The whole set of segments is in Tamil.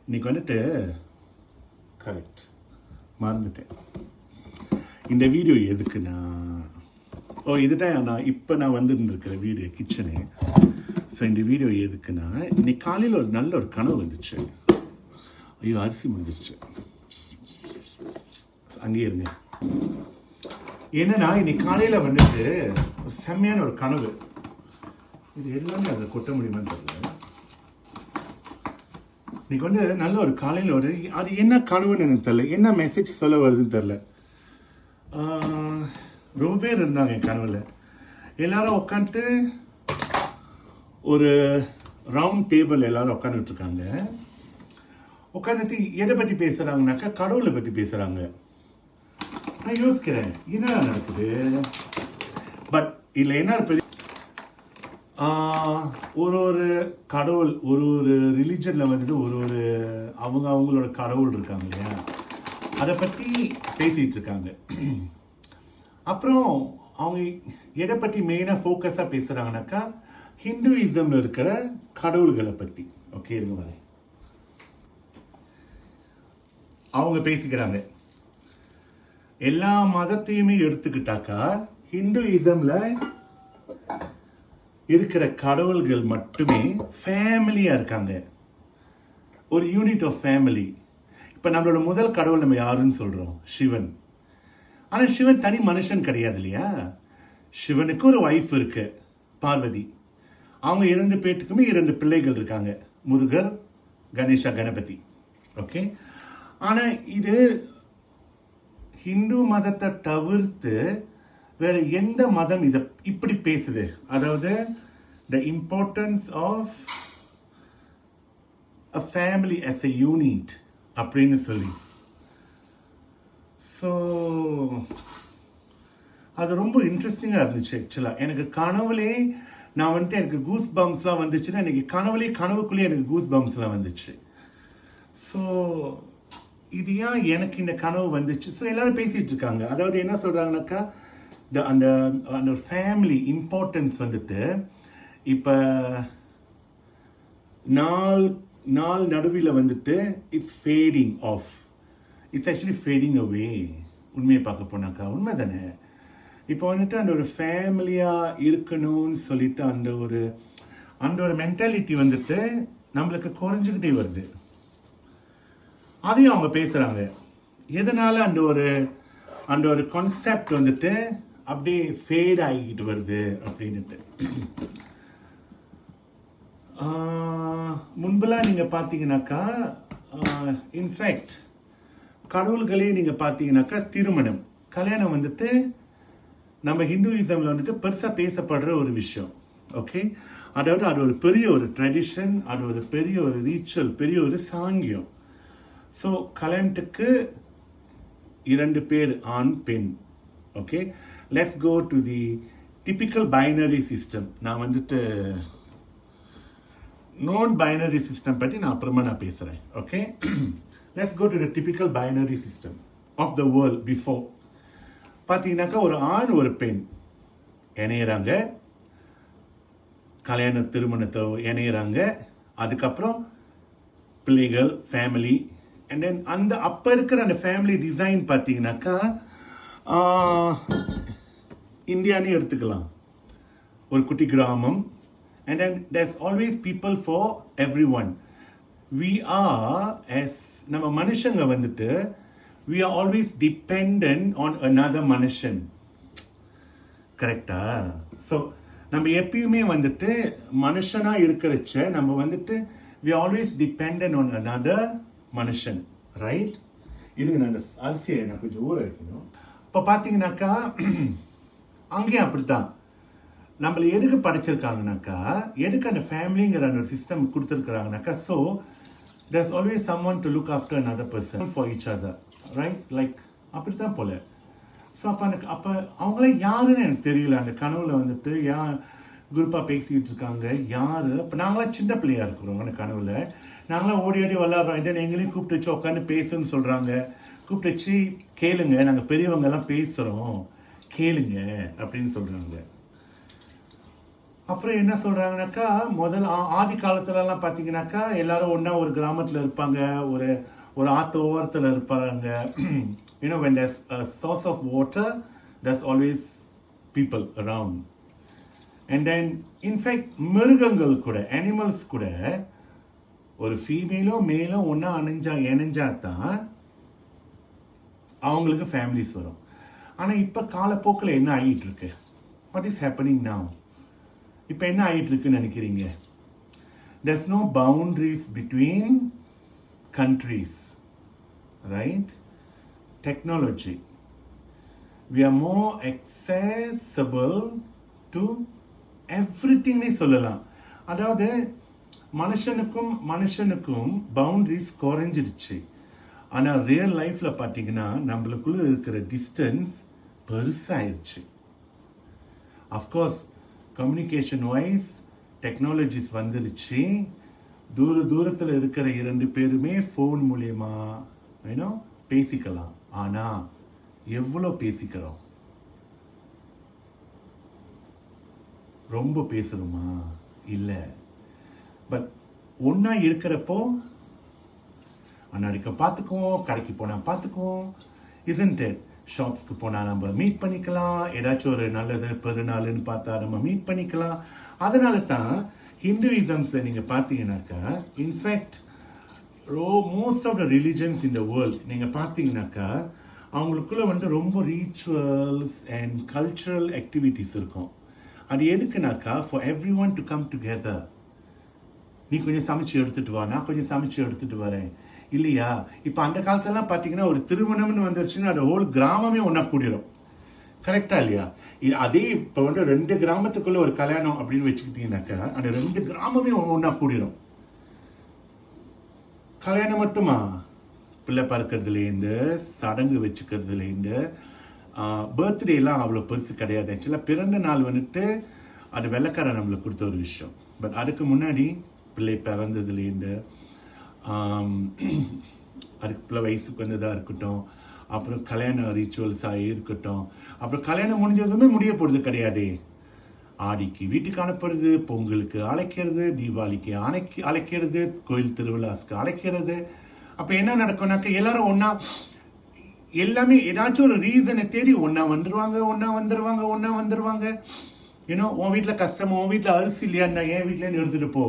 இன்னைக்கு வந்துட்டு கரெக்ட் மறந்துட்டேன். இந்த வீடியோ எதுக்குன்னா, இதுதான் நான் வந்துருந்துருக்கிற வீடியோ கிச்சனு. ஸோ இந்த வீடியோ எதுக்குன்னா, இன்னைக்கு காலையில் ஒரு நல்ல ஒரு கனவு வந்துச்சு. ஐயோ, அரிசி முடிஞ்சிருச்சு, அங்கேயே இருங்க. என்னன்னா இன்னைக்கு காலையில் வந்துட்டு ஒரு செம்மையான ஒரு கனவு. இது எல்லாமே அதை கொட்ட முடியுமான்னு தெரியல. இன்னைக்கு வந்து நல்ல ஒரு காலையில் அது என்ன கனவுன்னு எனக்கு தெரியல, என்ன மெசேஜ் சொல்ல வருதுன்னு தெரியல. ரொம்ப பேர் இருந்தாங்க என் கனவுல. எல்லாரும் உட்காந்துட்டு ஒரு ரவுண்ட் டேபிள் எல்லாரும் உட்காந்துட்டு இருக்காங்க. உட்காந்துட்டு எதை பற்றி பேசுறாங்கனாக்கா கடவுளை பற்றி பேசுறாங்க. நான் யோசிக்கிறேன் என்ன நடக்குது. பட் இதில் என்ன பெரிய ஒரு கடவுள், ஒரு ரிலிஜனில் வந்துட்டு ஒரு அவங்களோட கடவுள் இருக்காங்க இல்லையா, அதை பற்றி பேசிகிட்டு இருக்காங்க. அப்புறம் அவங்க எதை பற்றி மெயினாக ஃபோக்கஸாக பேசுகிறாங்கனாக்கா ஹிந்துயிசமில் இருக்கிற கடவுள்களை பற்றி. ஓகே, இருங்க வரேன். அவங்க பேசிக்கிறாங்க. எல்லா மதத்தையுமே எடுத்துக்கிட்டாக்கா ஹிந்துயிசமில் இருக்கிற கடவுள்கள் மட்டுமே ஃபேமிலியாக இருக்காங்க, ஒரு யூனிட் ஆஃப் ஃபேமிலி. இப்போ நம்மளோட முதல் கடவுள் நம்ம யாருன்னு சொல்கிறோம்? சிவன். ஆனால் சிவன் தனி மனுஷன் கிடையாது இல்லையா. சிவனுக்கு ஒரு ஒய்ஃப் இருக்கு, பார்வதி. அவங்க 2 பேருக்குமே 2 பிள்ளைகள் இருக்காங்க, முருகர், கணேசா, கணபதி. ஓகே, ஆனால் இது ஹிந்து மதத்தை தவிர்த்து வேற எந்த மதம் இதை இப்படி பேசுது? அதாவது the importance of a family as a unit அப்படின்னு சொல்லி. ஸோ அது ரொம்ப இன்ட்ரெஸ்டிங்காக இருந்துச்சு. ஆக்சுவலாக எனக்கு கனவுலே நான் வந்துட்டு எனக்கு கூஸ் பம்ப்ஸ்லாம் வந்துச்சுன்னா எனக்கு கனவுக்குள்ளேயே எனக்கு கூஸ் பம்ப்ஸ்லாம் வந்துச்சு. ஸோ இது ஏன் எனக்கு இந்த கனவு வந்துச்சு? ஸோ எல்லாரும் பேசிகிட்டு இருக்காங்க. அதாவது என்ன சொல்கிறாங்கனாக்கா அந்த அந்த ஃபேமிலி இம்பார்ட்டன்ஸ் வந்துட்டு இப்போ நாள் நடுவில் வந்துட்டு it's fading off, it's actually fading away. உண்மையை பார்க்க போனாக்கா உண்மை தானே. இப்போ வந்துட்டு அந்த ஒரு ஃபேமிலியாக இருக்கணும்னு சொல்லிட்டு அந்த ஒரு மென்டாலிட்டி வந்துட்டு நம்மளுக்கு குறைஞ்சிக்கிட்டே வருது. அதையும் அவங்க பேசுகிறாங்க. எதனால அந்த ஒரு கான்செப்ட் வந்துட்டு அப்படியே ஃபேட் ஆகிக்கிட்டு வருது அப்படின்ட்டு. முன்பெல்லாம் நீங்கள் பார்த்தீங்கன்னாக்கா இன்ஃபேக்ட் கடவுள்களே நீங்கள் பார்த்தீங்கன்னாக்கா திருமணம், கல்யாணம் வந்துட்டு நம்ம ஹிந்துயிசமில் வந்துட்டு பெருசாக பேசப்படுற ஒரு விஷயம். ஓகே, அதாவது அது ஒரு பெரிய ஒரு ட்ரெடிஷன், அது ஒரு பெரிய ஒரு ரிச்சுவல், பெரிய ஒரு சாங்கியம். ஸோ கல்யாணத்துக்கு 2 பேர், ஆண் பெண். Okay, let's go to the typical binary system. நான் வந்துட்டு நான் பைனரி சிஸ்டம் பற்றி நான் அப்புறமா பேசுகிறேன். Okay, let's go to the typical binary system of the world before. பார்த்தீங்கன்னாக்கா ஒரு ஆண் ஒரு பெண் இணையிறாங்க, கல்யாண திருமணத்தை இணையிறாங்க, அதுக்கப்புறம் பிள்ளைகள், ஃபேமிலி. அண்ட் தென் அப்போ இருக்கிற அந்த ஃபேமிலி டிசைன் பார்த்தீங்கன்னாக்கா இந்தியானே எடுத்துக்கலாம், ஒரு குட்டி கிராமம். And then there's always people for everyone. We are, as நம்ம மனுஷங்க வந்துட்டு we are always dependent on another மனுஷன். கரெக்டா? ஸோ நம்ம எப்பயுமே வந்துட்டு மனுஷனா இருக்கிறச்ச நம்ம வந்துட்டு we are always dependent on another மனுஷன், ரைட்? இதுக்கு நான் அரிசியை நான் கொஞ்சம் ஊற வைக்கணும். இப்போ பார்த்தீங்கன்னாக்கா அங்கேயும் அப்படித்தான். நம்மளை எதுக்கு படைச்சிருக்காங்கனாக்கா, எதுக்கு அந்த ஃபேமிலிங்கிற அந்த ஒரு சிஸ்டம் கொடுத்துருக்குறாங்கனாக்கா, so there's always someone to look after another person for each other, right? Like அப்படித்தான் போல. ஸோ அப்போ அவங்களாம் யாருன்னு எனக்கு தெரியல. அந்த கனவுல வந்துட்டு குரூப்பாக பேசிக்கிட்டு இருக்காங்க. யார்? இப்போ நாங்களாம் சின்ன பிள்ளையா இருக்கிறோம். அந்த கனவுல நாங்களாம் ஓடி விளாட்றோம். இதை எங்களையும் கூப்பிட்டு வச்சு உட்காந்து பேசுன்னு சொல்கிறாங்க. கூப்பிட்டு வச்சு கேளுங்க, நாங்கள் பெரியவங்க எல்லாம் பேசுகிறோம், கேளுங்க அப்படின்னு சொல்கிறாங்க. அப்புறம் என்ன சொல்றாங்கனாக்கா முதல் ஆதி காலத்துலலாம் பார்த்தீங்கன்னாக்கா எல்லாரும் ஒன்றா ஒரு கிராமத்தில் இருப்பாங்க, ஒரு ஒரு ஆற்று ஓரத்தில் இருப்பாங்க. when there's a source of water, there's always people around. And then in fact மிருகங்கள் கூட, அனிமல்ஸ் கூட ஒரு ஃபீமேலோ மேலோ ஒன்றா இணைஞ்சா தான் அவங்களுக்கு ஃபேமிலிஸ் வரும். ஆனால் இப்போ காலப்போக்கில் என்ன ஆகிட்டு இருக்கு? What is happening now? இப்போ என்ன ஆகிட்டு இருக்குன்னு நினைக்கிறீங்க? there's no boundaries between countries, right? Technology, we are more accessible to everything னே சொல்லலாம். அதாவது மனுஷனுக்கும் பவுண்டரிஸ் குறைஞ்சிருச்சு. ஆனால் ரியல் லைஃப்ல பார்த்தீங்கன்னா நம்மளுக்குள்ள இருக்கிற டிஸ்டன்ஸ் பெருசாயிருச்சு. அஃப்கோர்ஸ் கம்யூனிகேஷன் வைஸ் டெக்னாலஜிஸ் வந்துருச்சு. தூரத்தில் இருக்கிற 2 பேருமே ஃபோன் மூலியமா பேசிக்கலாம். ஆனால் எவ்வளோ பேசிக்கிறோம்? ரொம்ப பேசுறோமா? இல்லை. பட் ஒன்றா இருக்கிறப்போ அன்னாடிக்க பார்த்துக்குவோம், கடைக்கு போனால் பார்த்துக்குவோம், isn't it? ஷாப்ஸ்க்கு போனால் நம்ம மீட் பண்ணிக்கலாம், ஏதாச்சும் ஒரு நல்லது பெருநாள்னு பார்த்தா நம்ம மீட் பண்ணிக்கலாம். அதனால தான் ஹிந்துயிசம்ஸில் நீங்கள் பார்த்தீங்கன்னாக்கா in fact most of the religions in the world நீங்கள் பார்த்தீங்கன்னாக்கா அவங்களுக்குள்ள ரொம்ப ரீச்சுவல்ஸ் அண்ட் கல்ச்சுரல் ஆக்டிவிட்டிஸ் இருக்கும். அது எதுக்குனாக்கா for everyone to come together. நீ கொஞ்சம் சமைச்சு எடுத்துட்டு வா, நான் கொஞ்சம் சமைச்சு எடுத்துட்டு வரேன், இல்லையா? இப்போ அந்த காலத்துலலாம் பார்த்தீங்கன்னா ஒரு திருமணம்னு வந்துருச்சுன்னா அந்த ஹோல் கிராமமே ஒன்றா கூடிரும். கரெக்டா இல்லையா? அதே இப்போ 2 கிராமத்துக்குள்ள ஒரு கல்யாணம் அப்படின்னு வச்சுக்கிட்டீங்கன்னாக்கா அந்த 2 கிராமமே ஒன்றா கூடிரும். கல்யாணம் மட்டுமா? பிள்ளை பறக்கிறதுலேருந்து, சடங்கு வச்சுக்கிறதுலேருந்து, பர்த்டேலாம் அவ்வளோ பெருசு கிடையாது. ஆக்சுவலாக பிறந்த நாள் அது வெள்ளைக்காரன் நம்மளுக்கு கொடுத்த ஒரு விஷயம். பட் அதுக்கு முன்னாடி பிள்ளை பிறந்ததுலேருந்து அதுக்கு பிள்ளை வயசுக்கு வந்ததாக இருக்கட்டும், அப்புறம் கல்யாண ரிச்சுவல்ஸாக இருக்கட்டும், அப்புறம் கல்யாணம் முடிஞ்சதுமே முடிய போகிறது கிடையாது. ஆடிக்கு வீட்டுக்கு அனுப்புறது, பொங்கலுக்கு அழைக்கிறது, தீபாவளிக்கு அழைக்கிறது, கோயில் திருவிழாஸ்க்கு அழைக்கிறது. அப்போ என்ன நடக்கும்னாக்க எல்லாரும் ஒன்றா, எல்லாமே ஏதாச்சும் ஒரு ரீசனை தேடி ஒன்றா வந்துடுவாங்க. உன் வீட்டில் கஷ்டமா, உன் வீட்டில் அரிசி இல்லையா, என் வீட்டிலேருந்து எடுத்துகிட்டு போ.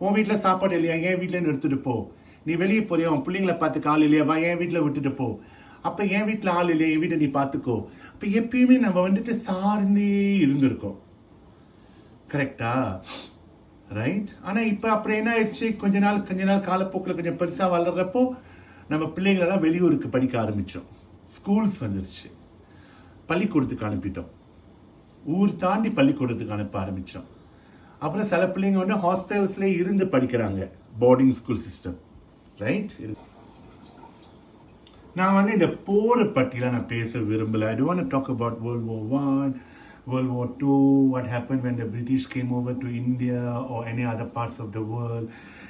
உன் வீட்டில் சாப்பாடு இல்லையா, என் வீட்டிலேருந்து எடுத்துகிட்டு போ. நீ வெளியே போறியா, உன் பிள்ளைங்களை பார்த்துக்க ஆள் இல்லையாவா, என் வீட்டில் விட்டுட்டு போ. அப்போ என் வீட்டில் ஆள் இல்லையா, என் வீட்டை நீ பார்த்துக்கோ. அப்போ எப்பயுமே நம்ம சார்ந்தே இருந்திருக்கோம். கரெக்டா? ரைட்? ஆனால் இப்போ அப்புறம் என்ன ஆயிடுச்சு, கொஞ்ச நாள் காலப்போக்கில் கொஞ்சம் பெருசாக வளர்றப்போ நம்ம பிள்ளைங்களெல்லாம் வெளியூருக்கு படிக்க ஆரம்பித்தோம். ஸ்கூல்ஸ் வந்துருச்சு, பள்ளிக்கூடத்துக்கு அனுப்பிட்டோம், ஊர் தாண்டி பள்ளிக்கூடத்துக்கு அனுப்ப ஆரம்பித்தோம். அப்புறம் சில பிள்ளைங்க ஹாஸ்டல்ஸ்லேயே இருந்து படிக்கிறாங்க, போர்டிங் ஸ்கூல் சிஸ்டம். ரைட்? நான் இந்த போரை பற்றிலாம் நான் பேச விரும்பலை. I don't want to talk about World War I, World War II, what happened when the British came over to India or any other parts of the world.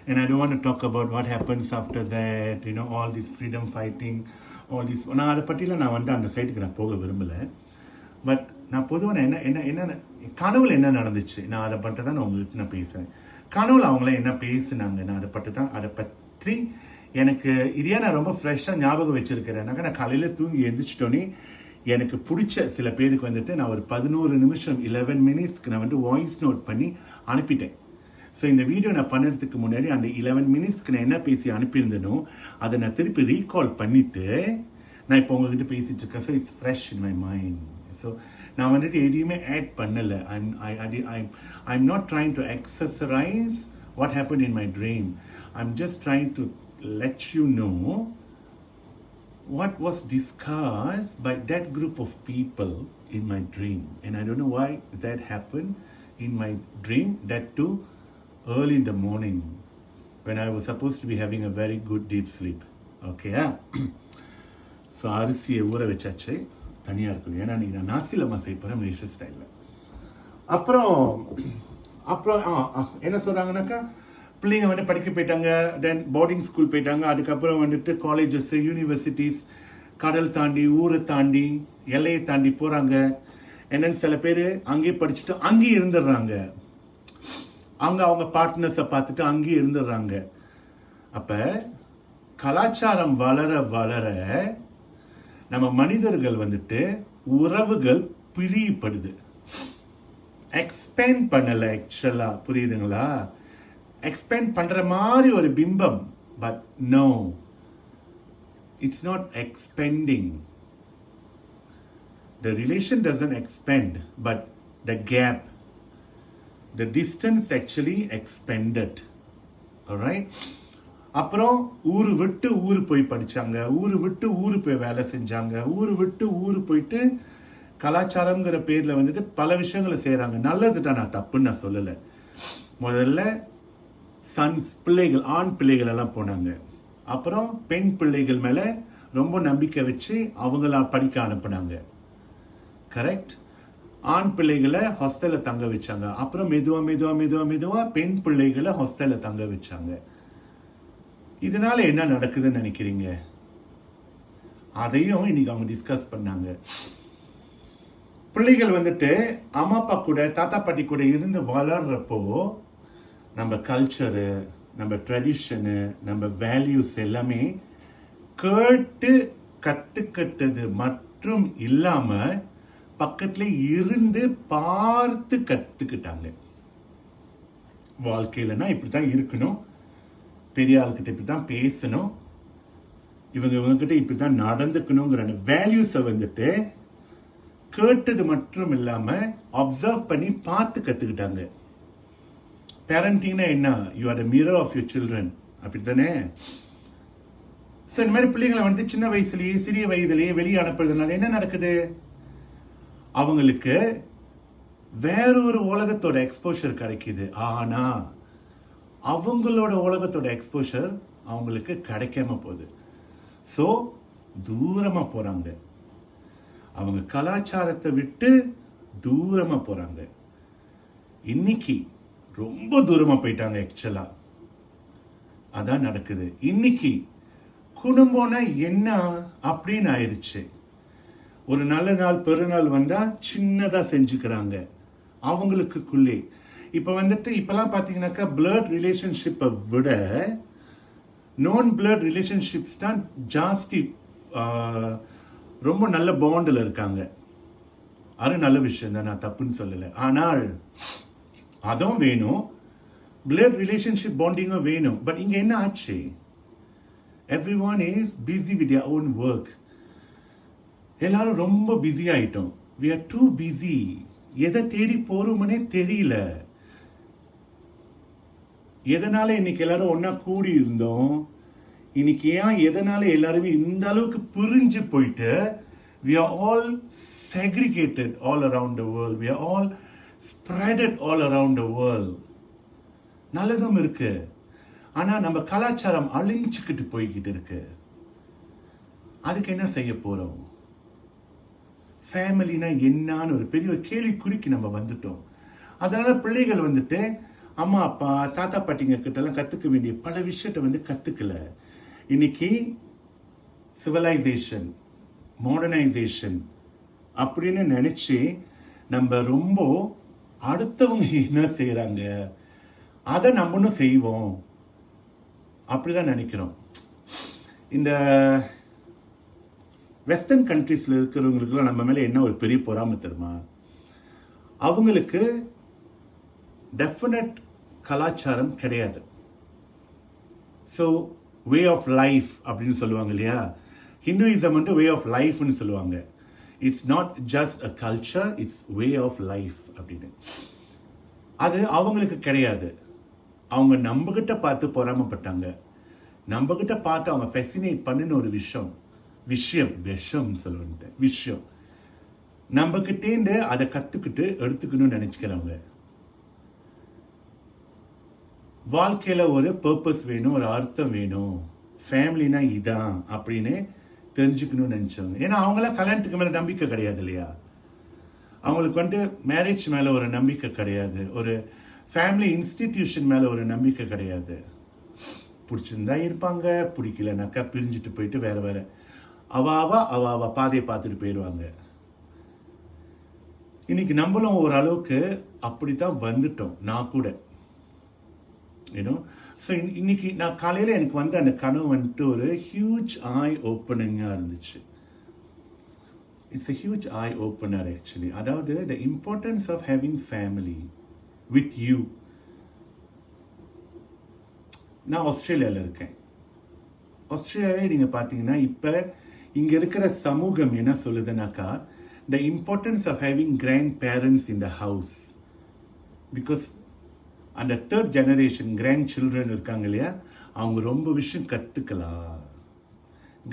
And I don't want to talk about what happens after that, all this freedom fighting, all this. நான் அதை பற்றிலாம் நான் அந்த சைட்டுக்கு நான் போக விரும்பலை. பட் நான் பொதுவாக என்ன கனவுல என்ன நடந்துச்சு, நான் அதை பற்றி தான் நான் உங்கள்கிட்ட நான் பேசுகிறேன். கனவுல அவங்களாம் என்ன பேசுனாங்க, நான் அதை பற்றி எனக்கு இதையா நான் ரொம்ப ஃப்ரெஷ்ஷாக ஞாபகம் வச்சுருக்கிறேன். நான் காலையில் தூங்கி எழுந்திரிச்சிட்டோன்னே எனக்கு பிடிச்ச சில பேருக்கு நான் ஒரு 11 நிமிஷம் 11 மினிட்ஸ்க்கு நான் வாய்ஸ் நோட் பண்ணி அனுப்பிட்டேன். ஸோ இந்த வீடியோ நான் பண்ணுறதுக்கு முன்னாடி அந்த 11 மினிட்ஸ்க்கு நான் என்ன பேசி அனுப்பியிருந்தேனோ அதை நான் திருப்பி ரீகால் பண்ணிவிட்டு நான் இப்போ உங்ககிட்ட பேசிட்டு இருக்கேன். So it's fresh in my mind. So நான் எதையுமே ஆட் பண்ணலை. I'm not trying to exercise what happen in my dream. I'm just trying to let you know what was discussed by that group of people in my dream. And I don't know why that happened in my dream, that too early in the morning when I was supposed to be having a very good deep sleep. Okay? So அரிசியை ஊற வச்சாச்சு, தனியாக இருக்கும். ஏன்னா நீ நான் நாசிலமா செய்யப்போகிறேன் மலேசியா ஸ்டைலில். அப்புறம் என்ன சொல்கிறாங்கனாக்கா பிள்ளைங்க படிக்க போயிட்டாங்க, தென் போர்டிங் ஸ்கூல் போயிட்டாங்க. அதுக்கப்புறம் காலேஜஸ், யூனிவர்சிட்டிஸ், கடல் தாண்டி, ஊரை தாண்டி, எல்லையை தாண்டி போகிறாங்க. என்னன்னு சில பேர் அங்கேயே படிச்சுட்டு அங்கேயே இருந்துடுறாங்க. அவங்க பார்ட்னர்ஸை பார்த்துட்டு அங்கேயே இருந்துடுறாங்க. அப்ப கலாச்சாரம் வளர வளர நம்ம மனிதர்கள் வந்துட்டு உறவுகள் பிரியப்படுது, எக்ஸ்பேண்ட் பண்ணல. ஆக்சுவலா புரியுதுங்களா? எக்ஸ்பேண்ட் பண்ற மாதிரி ஒரு பிம்பம், but no, it's not expending. The relation doesn't expand, but the gap, the distance actually expanded. Alright? அப்புறம் ஊரு விட்டு ஊரு போய் படிச்சாங்க, ஊரு விட்டு ஊரு போய் வேலை செஞ்சாங்க, ஊரு விட்டு ஊரு போயிட்டு கலாச்சாரம்ங்கிற பேர்ல வந்துட்டு பல விஷயங்களை செய்யறாங்க. நல்லதுதான், நான் தப்புன்னு நான் சொல்லலை. முதல்ல பிள்ளைகள், ஆண் பிள்ளைகள் எல்லாம் போனாங்க. அப்புறம் பெண் பிள்ளைகள் மேல ரொம்ப நம்பிக்கை வச்சு அவங்கள படிக்க அனுப்புனாங்க. கரெக்ட்? ஆண் பிள்ளைகளை ஹாஸ்டல்ல தங்க வச்சாங்க. அப்புறம் மெதுவா மெதுவா மெதுவா மெதுவா பெண் பிள்ளைகளை ஹாஸ்டல்ல தங்க வச்சாங்க. இதனால என்ன நடக்குதுன்னு நினைக்கிறீங்க? அதையும் இன்னைக்கு அவங்க டிஸ்கஸ் பண்ணாங்க. பிள்ளைகள் வந்துட்டு அம்மா அப்பா கூட, தாத்தா பாட்டி கூட இருந்து வளர்றப்போ நம்ம கல்ச்சரு, நம்ம ட்ரெடிஷனு, நம்ம வேல்யூஸ் எல்லாமே கேட்டு கத்துக்கிட்டது மற்றும் இல்லாம பக்கத்துல இருந்து பார்த்து கத்துக்கிட்டாங்க. வாழ்க்கையிலனா இப்படித்தான் இருக்கணும், பெரிய ஆள்கிட்ட இப்படித்தான் பேசணும், இவங்க கிட்ட இப்படித்தான் நடந்துக்கணுங்கிற வேல்யூஸை வந்துட்டு கேட்டது மட்டும் இல்லாம அப்சர்வ் பண்ணி பார்த்து கத்துக்கிட்டாங்க. பேரண்டிங்னா என்ன? You are the mirror of your children, அப்படித்தானே? ஸோ இந்த மாதிரி பிள்ளைங்களை வந்துட்டு சின்ன வயசுலயே, சிறிய வயதிலேயே வெளியே அனுப்புறதுனால என்ன நடக்குது? அவங்களுக்கு வேறொரு உலகத்தோட எக்ஸ்போஷர் கிடைக்குது. ஆனா அவங்களோட உலகத்தோட எக்ஸ்போஷர் அவங்களுக்கு கிடைக்காம போகுது. ஸோ தூரமா போறாங்க, அவங்க கலாச்சாரத்தை விட்டு தூரமா போறாங்க. இன்னைக்கு ரொம்ப தூரமா போயிட்டாங்க. ஆக்சுவலா அதான் நடக்குது. இன்னைக்கு குடும்பம்னா என்ன அப்படின்னு ஆயிடுச்சு. ஒரு நல்ல நாள், பெருநாள் வந்தா சின்னதா செஞ்சுக்கிறாங்க அவங்களுக்குள்ளே. இப்ப வந்துட்டு இப்பெல்லாம் பாத்தீங்கன்னாக்கா பிளட் ரிலேஷன்ஷிப்பை விட நான் பிளட் ரிலேஷன்ஷிப்ஸ் தான் ஜாஸ்தி ரொம்ப நல்ல பாண்டில் இருக்காங்க. அது நல்ல விஷயம் தான், நான் தப்புன்னு சொல்லலை. ஆனால் அதுவும் வேணும், பிளட் ரிலேஷன்ஷிப் பாண்டிங்கும் வேணும். பட் இங்க என்ன ஆச்சு? Everyone is busy with their own work. எல்லாரும் ரொம்ப பிஸி ஆயிட்டோம். we are too busy. எதை தேடி போறோம்னே தெரியல. எதனால இன்னைக்கு எல்லாரும் ஒன்னா கூடி இருந்தோம்? இன்னைக்கு ஏன் எதனால எல்லாருமே இந்த அளவுக்கு பிரிஞ்சு போயிட்டு we are all segregated all around the world. We are all spreaded all around the world. நல்லதும் இருக்கு, ஆனா நம்ம கலாச்சாரம் அழிஞ்சுக்கிட்டு போய்கிட்டு இருக்கு. அதுக்கு என்ன செய்ய போறோம்? ஃபேமிலினா என்னன்னு ஒரு பெரிய கேள்விக்குறிக்கு நம்ம வந்துட்டோம். அதனால பிள்ளைகள் வந்துட்டு அம்மா அப்பா தாத்தா பாட்டிங்க கிட்ட எல்லாம் கத்துக்க வேண்டிய பல விஷயத்த வந்து கத்துக்கல. இன்னைக்கு சிவிலைசேஷன், மாடர்னைசேஷன் அப்படின்னு நினைச்சு நம்ம ரொம்ப அடுத்தவங்க என்ன செய்யறாங்க அதை நம்மளும் செய்வோம் அப்படிதான் நினைக்கிறோம். இந்த வெஸ்டர்ன் கண்ட்ரீஸ்ல இருக்கிறவங்களுக்குலாம் நம்ம மேல என்ன ஒரு பெரிய பொறாமை தெரியுமா? அவங்களுக்கு டெஃபினட் கலாச்சாரம் கிடையாது. ஸோ வே ஆஃப் லைஃப் அப்படின்னு சொல்லுவாங்க இல்லையா? ஹிந்துயிசம் வந்து வே ஆஃப் லைஃப்னு சொல்லுவாங்க. It's not just a culture, it's way of life அப்படின்னு. அது அவங்களுக்கு கிடையாது. அவங்க நம்ம கிட்ட பார்த்து பொறாமப்பட்டாங்க. நம்ம கிட்ட பார்த்து அவங்க ஃபெசினேட் பண்ணின ஒரு விஷயம் சொல்லுவேன், விஷயம் நம்ம கிட்டேந்து அதை கத்துக்கிட்டு எடுத்துக்கணும்னு நினைச்சுக்கிறாங்க. வாழ்க்கையில ஒரு பர்பஸ் வேணும், ஒரு அர்த்தம் வேணும், ஃபேமிலினா இதான் அப்படின்னு தெரிஞ்சுக்கணும்னு நினைச்சாங்க. ஏன்னா அவங்களாம் கல்யாணத்துக்கு மேல நம்பிக்கை கிடையாது இல்லையா? அவங்களுக்கு வந்து மேரேஜ் மேல ஒரு நம்பிக்கை கிடையாது, ஒரு ஃபேமிலி இன்ஸ்டிடியூஷன் மேல ஒரு நம்பிக்கை கிடையாது. பிடிச்சிருந்தா இருப்பாங்க, பிடிக்கலனாக்கா பிரிஞ்சுட்டு போயிட்டு வேற வேற அவ பாதையை பார்த்துட்டு போயிடுவாங்க. இன்னைக்கு நம்மளும் ஓரளவுக்கு அப்படித்தான் வந்துட்டோம். நான் கூட யூனோ. ஸோ இன்னைக்கு நான் காலையில் எனக்கு வந்து அந்த கனவு வந்துட்டு ஒரு ஹியூஜ் ஐ ஓப்பனிங்காக இருந்துச்சு. It's a huge eye opener actually. அதாவது the importance of having family with you. நான் ஆஸ்திரேலியாவில் இருக்கேன். ஆஸ்திரேலியாவே நீங்கள் பார்த்தீங்கன்னா இப்போ இங்கே இருக்கிற சமூகம் என்ன சொல்லுதுனாக்கா, the importance of having grandparents in the house. Because அந்த தேர்ட் ஜெனரேஷன் கிராண்ட் சில்ட்ரன் இருக்காங்க இல்லையா, அவங்க ரொம்ப விஷயம் கற்றுக்கலாம்.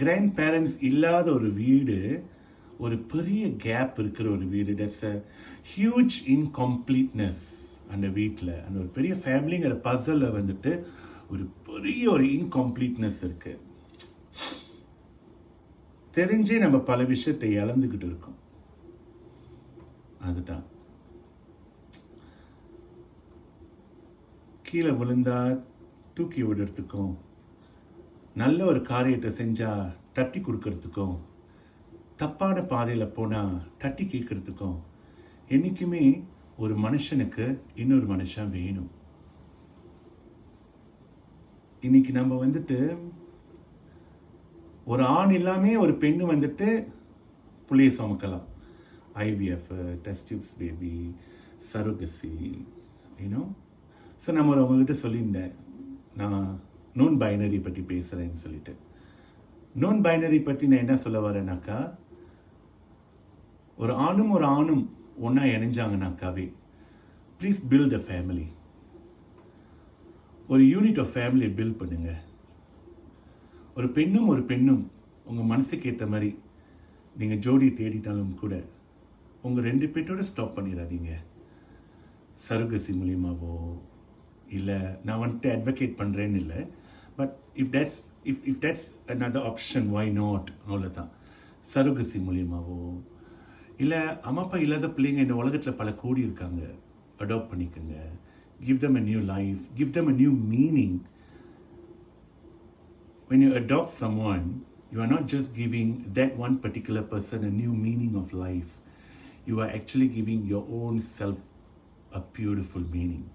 கிராண்ட் பேரண்ட்ஸ் இல்லாத ஒரு வீடு ஒரு பெரிய கேப் இருக்கிற ஒரு வீடு. தட்ஸ் அ ஹியூஜ் இன்கம்ப்ளீட்னஸ் அந்த வீட்டில். அந்த ஒரு பெரிய ஃபேமிலிங்கிற பசலில் வந்துட்டு ஒரு பெரிய ஒரு இன்கம்ப்ளீட்னஸ் இருக்கு. தெரிஞ்சே நம்ம பல விஷயத்தை இழந்துக்கிட்டு இருக்கோம். அதுதான் கீழே விழுந்தா தூக்கி விடுறதுக்கும், நல்ல ஒரு காரியத்தை செஞ்சா தட்டி கொடுக்கறதுக்கும், தப்பான பாதையில் போனால் தட்டி கேட்கறதுக்கும் என்றைக்குமே ஒரு மனுஷனுக்கு இன்னொரு மனுஷன் வேணும். இன்னைக்கு நம்ம வந்துட்டு ஒரு ஆண் இல்லாமே ஒரு பெண்ணு வந்துட்டு புள்ளையை சுமக்கலாம். IVF, test tubes baby, surrogacy, you know. So நம்ம அவங்ககிட்ட சொல்லியிருந்தேன், நான் நான் பைனரி பற்றி பேசுகிறேன்னு சொல்லிட்டு. நான் பைனரி பற்றி நான் என்ன சொல்ல வரேன்னாக்கா, ஒரு ஆணும் ஒரு ஆணும் ஒன்றா இணைஞ்சாங்கனாக்காவே, ப்ளீஸ் பில்ட் அ ஃபேமிலி. ஒரு யூனிட் ஆஃப் ஃபேமிலியை பில்ட் பண்ணுங்க. ஒரு பெண்ணும் உங்கள் மனசுக்கு ஏற்ற மாதிரி நீங்கள் ஜோடி தேடிட்டாலும் கூட உங்கள் 2 பேர்ட்டோட ஸ்டாப் பண்ணிடாதீங்க. சருகசி மூலியமாவோ இல்லை, நான் வந்துட்டு அட்வொகேட் பண்ணுறேன்னு இல்லை, but if that's another option, why not? அவ்வளோதான். சருகசி மூலியமாவோ இல்லை, அம்மா அப்பா இல்லாத பிள்ளைங்க இந்த உலகத்தில் பல கோடி இருக்காங்க, அடாப்ட் பண்ணிக்கோங்க. give them a new life, give them a new meaning. When you adopt someone, you are not just giving that one particular person a new meaning of life. You are actually giving your own self a beautiful meaning.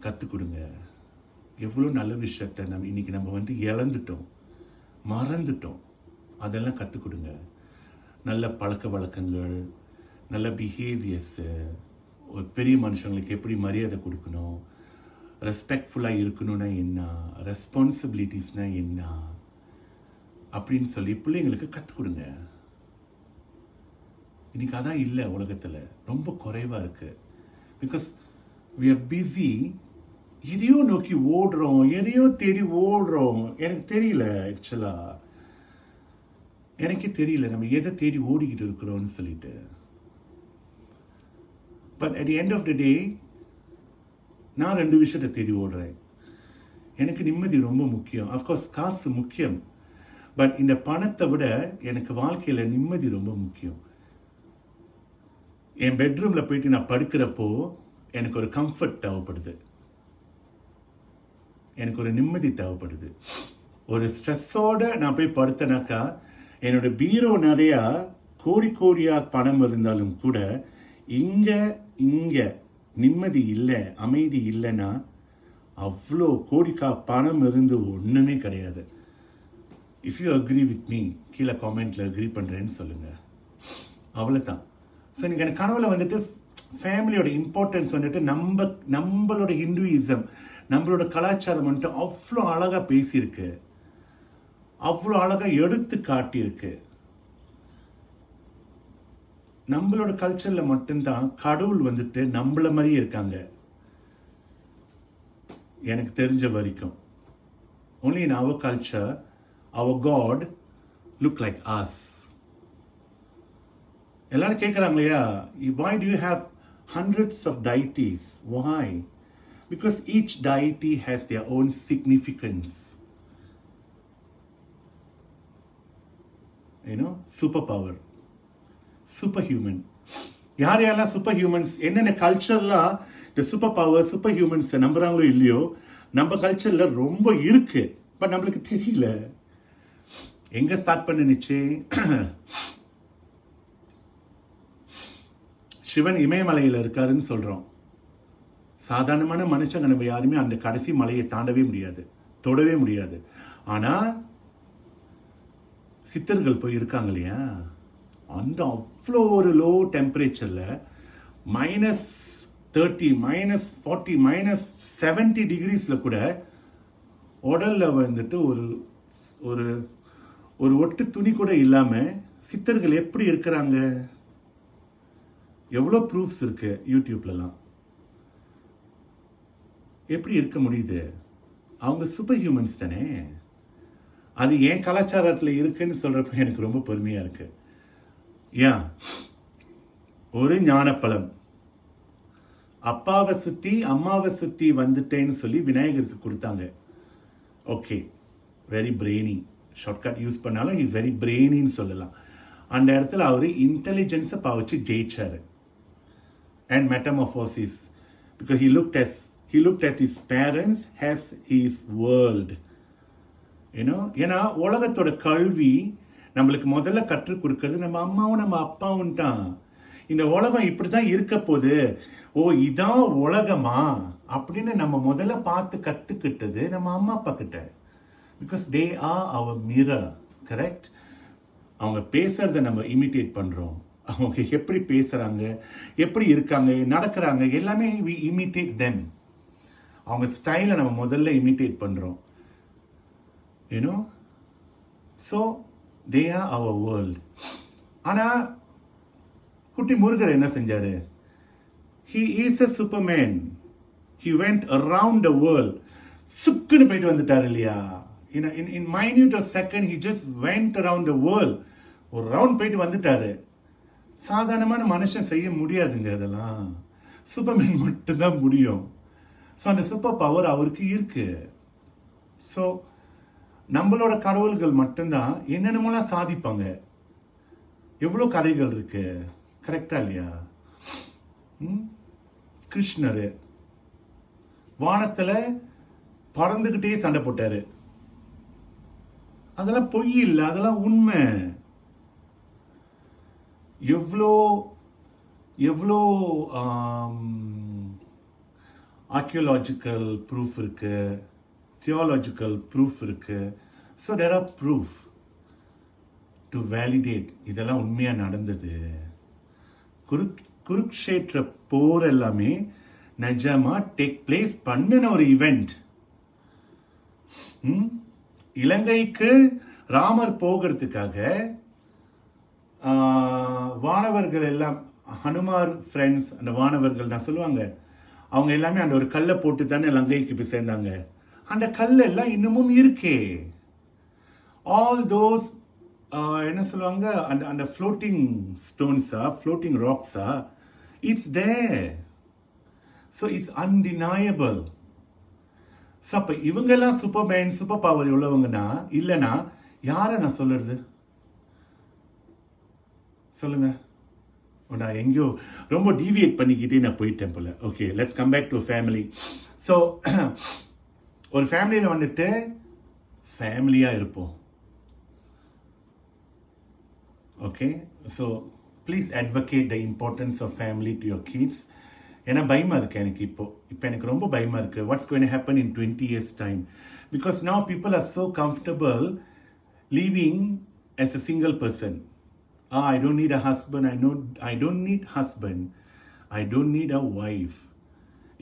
கற்றுக் கொடுங்க. எவ்வளோ நல்ல விஷயத்தை இன்னைக்கு நம்ம வந்து இழந்துட்டோம், மறந்துட்டோம். அதெல்லாம் கற்றுக் கொடுங்க. நல்ல பழக்க வழக்கங்கள், நல்ல பிஹேவியர்ஸு, ஒரு பெரிய மனுஷங்களுக்கு எப்படி மரியாதை கொடுக்கணும், ரெஸ்பெக்ட்ஃபுல்லாக இருக்கணும்னா என்ன, ரெஸ்பான்சிபிலிட்டிஸ்னால் என்ன அப்படின்னு சொல்லி பிள்ளைங்களுக்கு கற்றுக் கொடுங்க. இன்னைக்கு அதான் இல்லை உலகத்தில், ரொம்ப குறைவாக இருக்குது. பிகாஸ் we are busy, எதையோ நோக்கி ஓடுறோம், எதையோ தேடி ஓடுறோம். எனக்கு தெரியல, ஆக்சுவலாக எனக்கே தெரியல நம்ம எதை தேடி ஓடிக்கிட்டு இருக்கிறோம்னு சொல்லிட்டு. But at the end of the day நான் 2 விஷயத்தை தேடி ஓடுறேன். எனக்கு நிம்மதி ரொம்ப முக்கியம். அஃப்கோர்ஸ் காசு முக்கியம், பட் இந்த பணத்தை விட எனக்கு வாழ்க்கையில் நிம்மதி ரொம்ப முக்கியம். என் பெட்ரூமில் போயிட்டு நான் படுக்கிறப்போ எனக்கு ஒரு கம்ஃபர்ட் தேவைப்படுது, எனக்கு ஒரு நிம்மதி தேவைப்படுது. ஒரு ஸ்ட்ரெஸ்ஸோடு நான் போய் படுத்தனாக்கா என்னோட பீரோ நிறையா கோடியாக பணம் இருந்தாலும் கூட இங்கே நிம்மதி இல்லை, அமைதி இல்லைன்னா அவ்வளோ கோடிக்கா பணம் இருந்து ஒன்றுமே கிடையாது. If you agree with me, கீழே காமெண்ட்டில் அக்ரி பண்ணுறேன்னு சொல்லுங்கள். அவ்வளோதான். ஸோ நீங்கள் எனக்கு கனவுல வந்துட்டு ஃபேமிலியோட இம்பார்ட்டன்ஸ் வந்துட்டு நம்மளோட ஹிந்துயிசம், நம்மளோட கலாச்சாரம் வந்துட்டு அவ்வளோ அழகாக பேசியிருக்கு, அவ்வளோ அழகாக எடுத்து காட்டியிருக்கு. நம்மளோட கல்ச்சரில் மட்டும்தான் கடவுள் வந்துட்டு நம்மள மாதிரியே இருக்காங்க எனக்கு தெரிஞ்ச வரைக்கும். only in our culture our God look like us. எல்லாரும் கேட்குறாங்க இல்லையா, why do you have hundreds of deities? Why? Because each deity has their own significance. Superpower, superhuman. யாரெல்லாம் சூப்பர் ஹியூமன்ஸ், என்னென்ன கல்ச்சர்லாம் இந்த சூப்பர் பவர் சூப்பர் ஹியூமன்ஸ் நம்புறாங்களோ இல்லையோ, நம்ம கல்ச்சரில் ரொம்ப இருக்கு, பட் நம்மளுக்கு தெரியல. எங்கே ஸ்டார்ட் பண்ணுச்சு? சிவன் இமயமலையில் இருக்காருன்னு சொல்கிறோம். சாதாரணமான மனுஷங்க நம்ம யாருமே அந்த கடைசி மலையை தாண்டவே முடியாது, தொடவே முடியாது. ஆனா சித்தர்கள் போய் இருக்காங்க இல்லையா, அந்த அவ்வளோ ஒரு லோ டெம்பரேச்சர்ல -30, -40, -70 டிகிரிஸ்ல கூட உடல்ல வந்துட்டு ஒரு ஒரு ஒரு ஒட்டு துணி கூட இல்லாம சித்தர்கள் எப்படி இருக்கிறாங்க? எவ்வளோ ப்ரூஃப்ஸ் இருக்கு யூடியூப்லலாம். எப்படி இருக்க முடியுது? அவங்க சூப்பர் ஹியூமன்ஸ் தானே. அது என் கலாச்சாரத்தில் இருக்குன்னு சொல்றப்ப எனக்கு ரொம்ப பெருமையா இருக்கு. ஏன் ஒரு ஞானப்பழம் அப்பாவை சுத்தி அம்மாவை சுத்தி வந்துட்டேன்னு சொல்லி விநாயகருக்கு கொடுத்தாங்க. Okay, very brainy. Shortcut use பண்ணாலும் இஸ் வெரி பிரெய்னின்னு சொல்லலாம். அந்த இடத்துல அவர் இன்டெலிஜென்ஸை பாவிச்சு ஜெயிச்சாரு. And metamorphosis, because he looked at his parents as his world. ஏன்னா உலகத்தோட கல்வி நம்மளுக்கு முதல்ல கற்றுக் கொடுக்கறது நம்ம அம்மாவும் நம்ம அப்பாவும் தான். இந்த உலகம் இப்படிதான் இருக்க போது, ஓ இதான் உலகமா அப்படின்னு நம்ம முதல்ல பார்த்து கத்துக்கிட்டது நம்ம அம்மா அப்பா கிட்ட. Because they are our mirror, correct? அவங்க பேசுறத நம்ம இமிட்டேட் பண்றோம். அவங்க எப்படி பேசுறாங்க, எப்படி இருக்காங்க, நடக்கிறாங்க, எல்லாமே we imitate them. அவங்க ஸ்டைலை நம்ம முதல்ல இமிட்டேட் பண்றோம். So they are our world. ஆனா குட்டி முருகர் என்ன செஞ்சாரு? he is a superman. he went around the world. சுக்குன்னு போயிட்டு வந்துட்டாரு இல்லையா? in minute a second he just went around the world. ஒரு ரவுண்ட் போயிட்டு வந்துட்டாரு. சாதாரணமான மனுஷன் செய்ய முடியாதுங்க அதெல்லாம். சூப்பர்மேன் மட்டும்தான் முடியும். ஸோ அந்த சூப்பர் பவர் அவருக்கு இருக்கு. ஸோ நம்மளோட கடவுள்கள் மட்டும்தான் என்னென்னமோலாம் சாதிப்பாங்க. எவ்வளோ கதைகள் இருக்கு, கரெக்டா இல்லையா? கிருஷ்ணர் வானத்துல பறந்துகிட்டே சண்டை போட்டாரு. அதெல்லாம் பொய் இல்லை, அதெல்லாம் உண்மை. எவ்வளோ எவ்வளோ ஆர்கியோலாஜிக்கல் ப்ரூஃப் இருக்கு, தியாலஜிக்கல் ப்ரூஃப் இருக்கு. So there are proof to validate இதெல்லாம் உண்மையா நடந்தது. குருக்ஷேத்திர போர் எல்லாமே நிஜமா டேக் பிளேஸ் பண்ணின ஒரு இவெண்ட். இலங்கைக்கு ராமர் போகிறதுக்காக வானவர்கள் எல்லாம், ஹனுமார் ஃப்ரெண்ட்ஸ், அந்த வானவர்கள் நான் சொல்லுவாங்க, அவங்க எல்லாமே அந்த ஒரு கல்லை போட்டு தானே லங்கைக்கு போய் சேர்ந்தாங்க. அந்த கல் எல்லாம் இன்னமும் இருக்கே. ஆல் தோஸ் என்ன சொல்லுவாங்க, அந்த அந்த ஃப்ளோட்டிங் ஸ்டோன்ஸா, ஃப்ளோட்டிங் ராக்ஸா, it's there. So it's undeniable. So அப்போ இவங்கெல்லாம் சூப்பர்மேன், சூப்பர் பவர் உள்ளவங்கன்னா இல்லைன்னா யாரை நான் சொல்லுறது? சொல்லுங்க. நான் எங்கேயோ ரொம்ப டீவியேட் பண்ணிக்கிட்டே நான் போயிட்டேன் போல. Okay, let's come back to family. So ஒரு ஃபேமிலியில் வந்துட்டு ஃபேமிலியாக இருப்போம். Okay, so please advocate the importance of family to your kids. ஏன்னா பயமாக இருக்கு எனக்கு. இப்போ எனக்கு ரொம்ப பயமாக இருக்குது. What's going to happen in 20 years time? Because now people are so comfortable living as a single person. I don't need a husband. I don't need husband. I don't need a wife.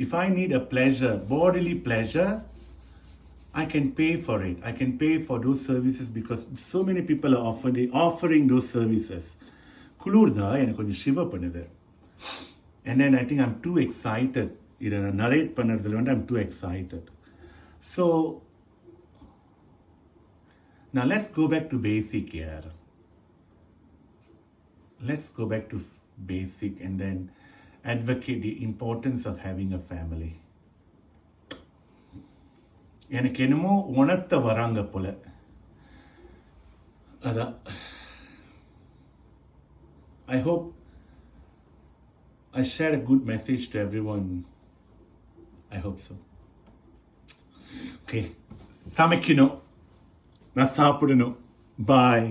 If I need a pleasure, bodily pleasure, I can pay for it. I can pay for those services because so many people are offering those services. Kulurda எனக்கு கொஞ்சம் shiver பண்ணுது. And then I think I'm too excited. இதை நான் narrate பண்ணறதுல வந்து I'm too excited. So now let's go back to basic here. Let's go back to basic and then advocate the importance of having a family. எனக்கு என்னமோ உணர்த்த வராங்க போல. அதான். I hope I shared a good message to everyone. I hope so. Okay. சமைக்கணும், நான் சாப்பிடணும். Bye.